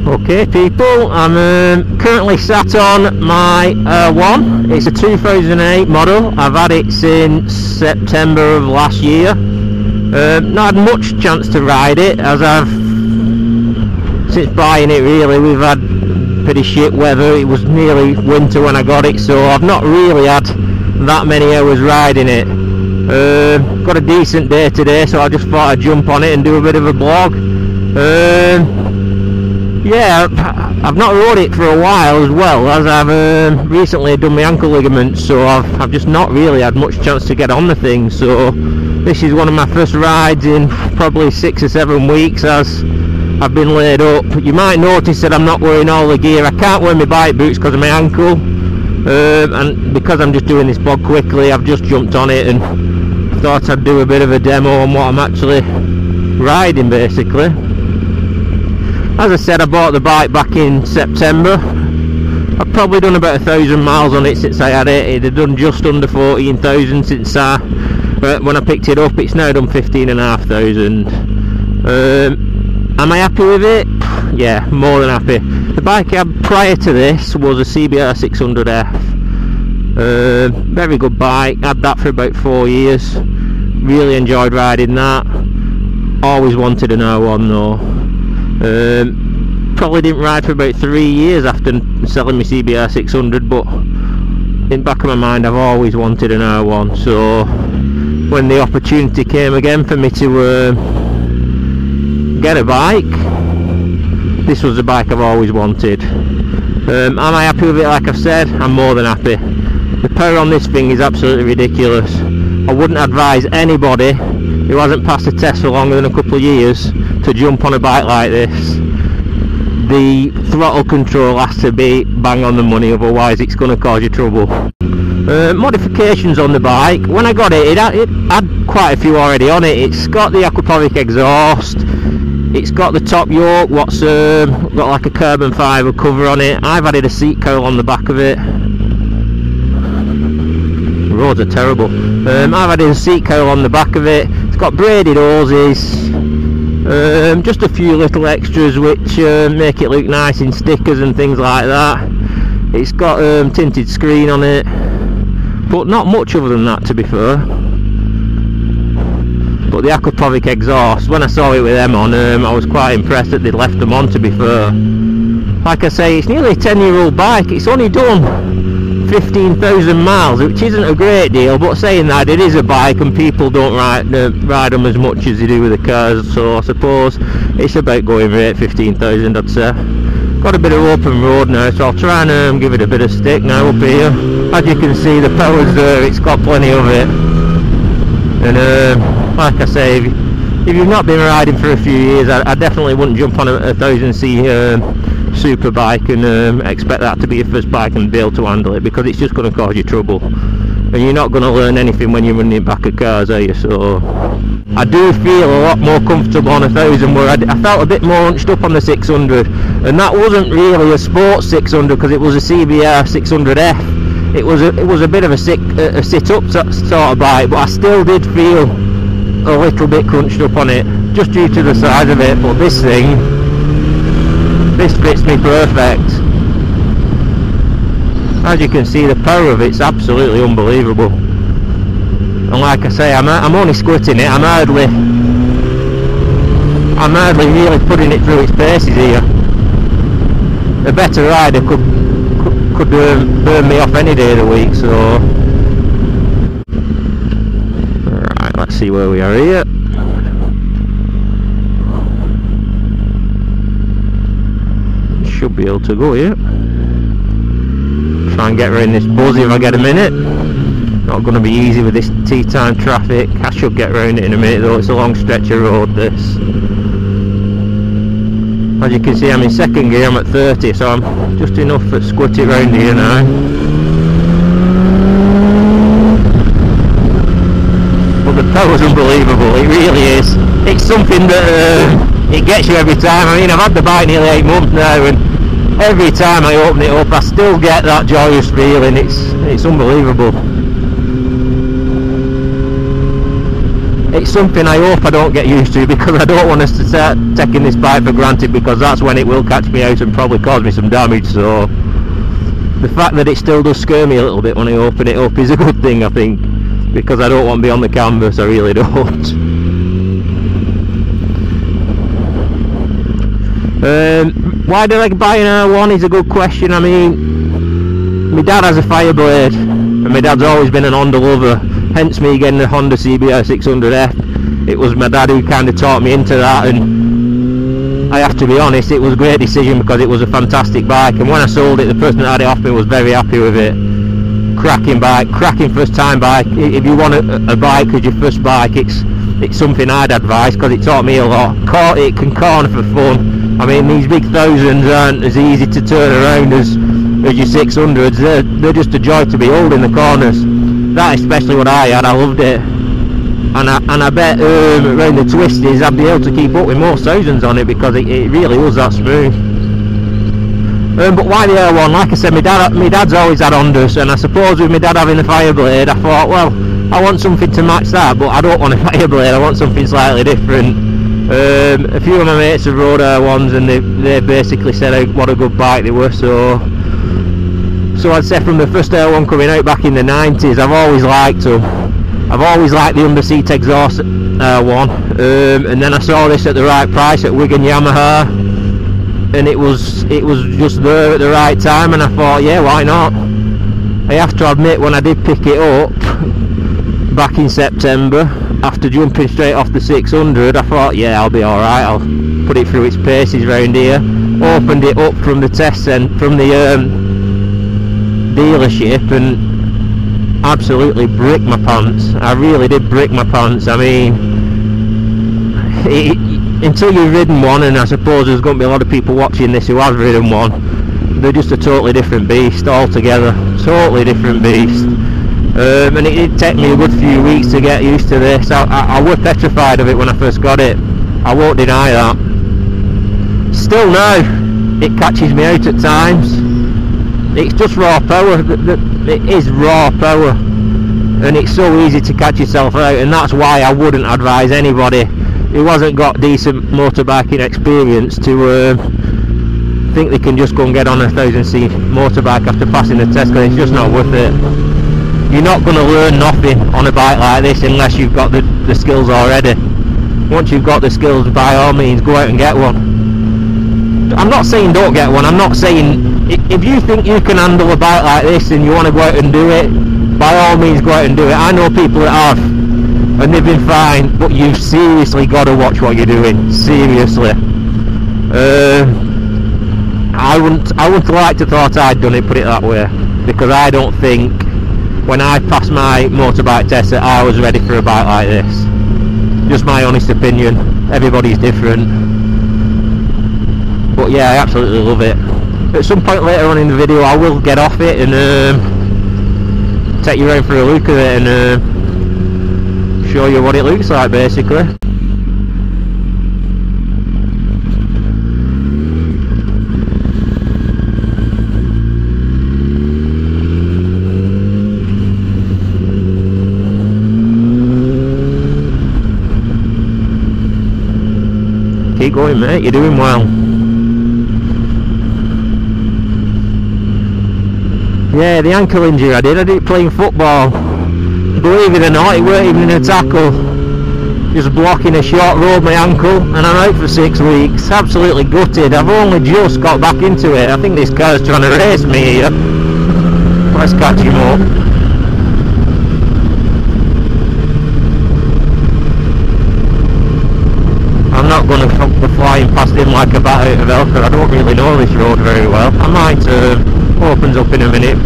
Okay people, I'm currently sat on my one. It's a 2008 model. I've had it since September of last year. Not had much chance to ride it, as since buying it really we've had pretty shit weather. It was nearly winter when I got it, so I've not really had that many hours riding it. Got a decent day today, so I just thought I'd jump on it and do a bit of a blog. Yeah, I've not rode it for a while, as well as I've recently done my ankle ligaments, so I've just not really had much chance to get on the thing. So this is one of my first rides in probably 6 or 7 weeks, as I've been laid up. You might notice that I'm not wearing all the gear. I can't wear my bike boots because of my ankle, and because I'm just doing this blog quickly, I've just jumped on it and thought I'd do a bit of a demo on what I'm actually riding, basically. As I said, I bought the bike back in September. I've probably done about 1,000 miles on it since I had it. It had done just under 14,000 since when I picked it up. It's now done 15,500. Am I happy with it? Yeah, more than happy. The bike I had prior to this was a CBR 600F. Very good bike. Had that for about 4 years. Really enjoyed riding that. Always wanted an R1 though. Probably didn't ride for about 3 years after selling my CBR 600, but in the back of my mind I've always wanted an R1, so when the opportunity came again for me to get a bike, this was the bike I've always wanted. Am I happy with it? Like I've said, I'm more than happy. The power on this thing is absolutely ridiculous. I wouldn't advise anybody who hasn't passed a test for longer than a couple of years to jump on a bike like this. The throttle control has to be bang on the money, otherwise it's going to cause you trouble. Modifications on the bike. When I got it, it had quite a few already on it. It's got the Aquapovic exhaust. It's got the top yoke, what's got like a carbon fibre cover on it. I've added a seat cowl on the back of it. The roads are terrible. I've added a seat cowl on the back of it. It's got braided hoses. Just a few little extras which make it look nice in stickers and things like that. It's got tinted screen on it, but not much other than that, to be fair. But the Aquapovic exhaust, when I saw it with them on, I was quite impressed that they'd left them on, to be fair. Like I say, it's nearly a 10-year-old bike. It's only done 15,000 miles, which isn't a great deal, but saying that, it is a bike and people don't ride them as much as they do with the cars, so I suppose it's about going rate 15,000, I'd say. Got a bit of open road now, so I'll try and give it a bit of stick now up here. As you can see, the power's there, it's got plenty of it. And like I say, if you've not been riding for a few years, I definitely wouldn't jump on a 1000cc super bike and expect that to be your first bike and be able to handle it, because it's just going to cause you trouble, and you're not going to learn anything when you're running it back of cars, are you? So I do feel a lot more comfortable on a 1000, where I felt a bit more hunched up on the 600, and that wasn't really a sports 600 because it was a CBR 600F. It was a bit of a sit-up sort of bike, but I still did feel a little bit crunched up on it, just due to the size of it. But this thing, this fits me perfect. As you can see, the power of it's absolutely unbelievable. And like I say, I'm only squirting it. I'm hardly really putting it through its paces here. A better rider could burn me off any day of the week. So right, let's see where we are here. Should be able to go here. Try and get around this buzz if I get a minute. Not going to be easy with this tea time traffic. I should get around it in a minute though. It's a long stretch of road, this. As you can see, I'm in second gear. I'm at 30, so I'm just enough to squat it round here now. But the power's unbelievable. It really is. It's something that it gets you every time. I mean, I've had the bike nearly 8 months now, and every time I open it up I still get that joyous feeling. It's unbelievable. it's something I hope I don't get used to, because I don't want us to start taking this bike for granted, because that's when it will catch me out and probably cause me some damage. So the fact that it still does scare me a little bit when I open it up is a good thing, I think, because I don't want to be on the canvas, I really don't. Why did I buy an R1 is a good question. I mean, my dad has a Fireblade, and my dad's always been an Honda lover, hence me getting the Honda CBR 600F. It was my dad who kind of taught me into that, and I have to be honest, it was a great decision because it was a fantastic bike, and when I sold it, the person that had it off me was very happy with it. Cracking bike, cracking first time bike. If you want a bike as your first bike, it's something I'd advise, because it taught me a lot. It can corner for fun. I mean, these big thousands aren't as easy to turn around as your 600s. They're just a joy to behold in the corners. That especially what I had, I loved it. And I bet around the twisties I'd be able to keep up with more thousands on it, because it really was that smooth. But why the R1? Like I said, my dad's always had Hondas, and I suppose with my dad having a Fireblade, I thought, well, I want something to match that, but I don't want a Fireblade, I want something slightly different. A few of my mates have rode R1s, and they basically said what a good bike they were, so I'd say from the first R1 coming out back in the 90s, I've always liked them. I've always liked the underseat exhaust R1, and then I saw this at the right price at Wigan Yamaha, and it was just there at the right time, and I thought, yeah, why not? I have to admit, when I did pick it up back in September, after jumping straight off the 600, I thought, yeah, I'll be alright, I'll put it through its paces round here. Opened it up from the from the dealership, and absolutely bricked my pants. I really did brick my pants. I mean, until you've ridden one, and I suppose there's going to be a lot of people watching this who have ridden one, they're just a totally different beast altogether. Totally different beast. And it did take me a good few weeks to get used to this. I was petrified of it when I first got it, I won't deny that. Still now, it catches me out at times. It's just raw power. It is raw power, and it's so easy to catch yourself out, and that's why I wouldn't advise anybody who hasn't got decent motorbiking experience to think they can just go and get on a 1000cc motorbike after passing the test, because it's just not worth it. You're not going to learn nothing on a bike like this unless you've got the skills already. Once you've got the skills, by all means, go out and get one. I'm not saying don't get one. I'm not saying, if you think you can handle a bike like this and you want to go out and do it, by all means go out and do it. I know people that have, and they've been fine, but you've seriously got to watch what you're doing. Seriously. I wouldn't like to thought I'd done it, put it that way, because I don't think when I passed my motorbike test that I was ready for a bike like this. Just my honest opinion. Everybody's different. But yeah, I absolutely love it. At some point later on in the video I will get off it and take you around for a look at it and show you what it looks like, basically. Keep going, mate, you're doing well. Yeah, the ankle injury I did it playing football. Believe it or not, it weren't even in a tackle. Just blocking a short road my ankle, and I'm out for 6 weeks. Absolutely gutted. I've only just got back into it. I think this car's trying to race me here. Let's catch him up. I'm not going to be flying past him like a bat out of hell, because I don't really know this road very well. I might opens up in a minute,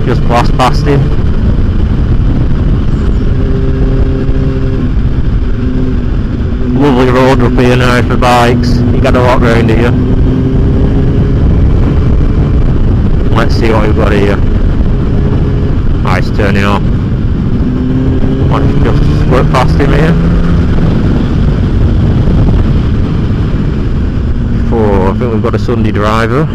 just blast past him. Lovely road up here now for bikes. You got a lot round here. Let's see what we've got here. Oh, it's turning off. Let's just squirt past him here. I think we've got a Sunday driver.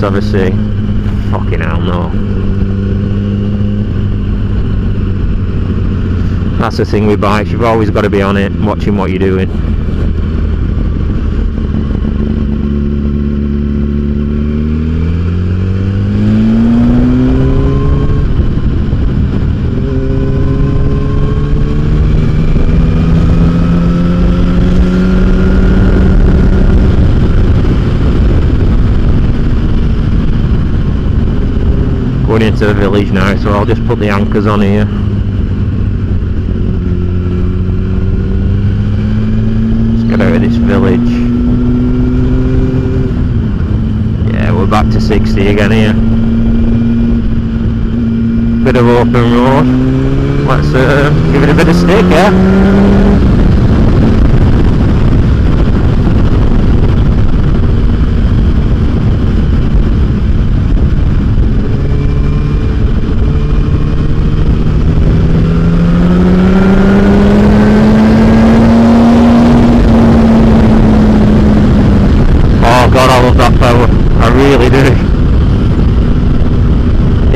Let's have a see. Fucking hell, no. That's the thing with bikes, you've always got to be on it, watching what you're doing. Going into the village now, so I'll just put the anchors on here. Let's get out of this village. Yeah, we're back to 60 again here. Bit of open road. Let's give it a bit of stick, yeah? God, I love that power. I really do.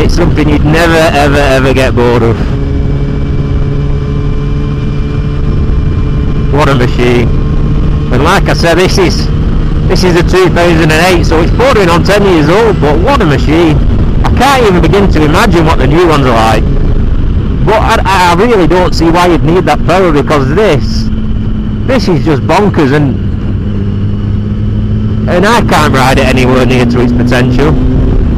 It's something you'd never ever get bored of. What a machine. And like I said, this is a 2008, so it's bordering on 10 years old, but what a machine. I can't even begin to imagine what the new ones are like. But I really don't see why you'd need that power, because this is just bonkers, and I can't ride it anywhere near to its potential.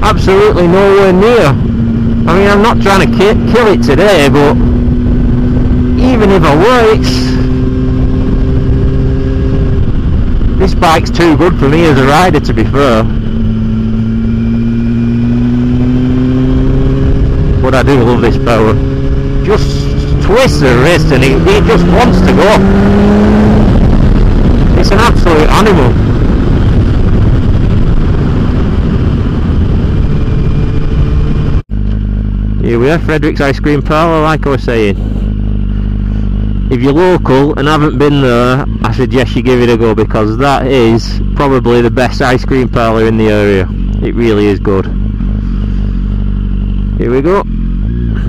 Absolutely nowhere near. I mean, I'm not trying to kill it today, but even if I were, this bike's too good for me as a rider, to be fair. But I do love this power. Just twists the wrist and it just wants to go. It's an absolute animal. Here we are, Frederick's Ice Cream Parlour, like I was saying. If you're local and haven't been there, I suggest you give it a go, because that is probably the best ice cream parlour in the area. It really is good. Here we go.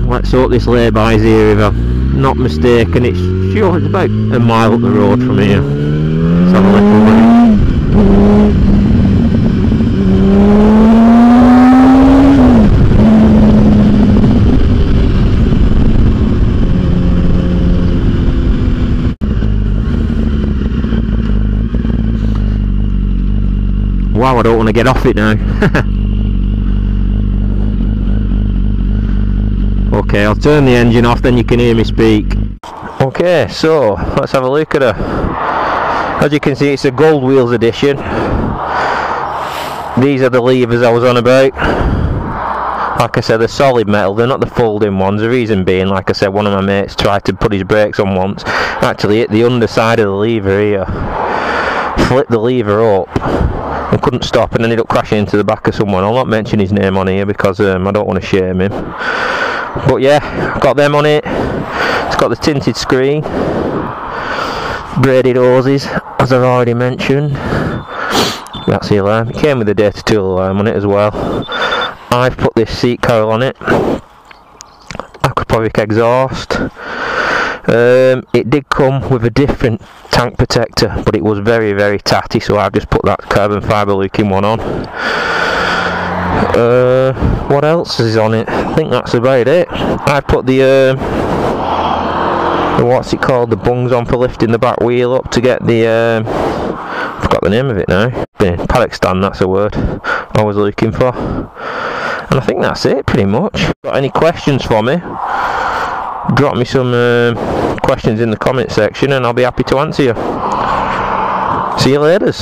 Let's hope this lay-by's here, if I'm not mistaken. It's about a mile up the road from here. Let's have a little look. Wow, I don't want to get off it now. Okay, I'll turn the engine off, then you can hear me speak. Okay, so let's have a look at her. As you can see, it's a Gold Wheels edition. These are the levers I was on about. Like I said, they're solid metal, they're not the folding ones. The reason being, like I said, one of my mates tried to put his brakes on once, actually hit the underside of the lever here, flipped the lever up and couldn't stop, and ended up crashing into the back of someone. I'll not mention his name on here because I don't want to shame him. But yeah, got them on it. It's got the tinted screen, braided hoses, as I've already mentioned. That's the alarm. It came with a data tool alarm on it as well. I've put this seat coil on it. Aquapovic exhaust. It did come with a different tank protector, but it was very tatty, so I've just put that carbon fibre looking one on. What else is on it? I think that's about it. I put the what's it called, the bungs on for lifting the back wheel up to get the I forgot the name of it now. Paddock stand, that's a word I was looking for. And I think that's it pretty much. Got any questions for me? Drop me some questions in the comment section and I'll be happy to answer you. See you later.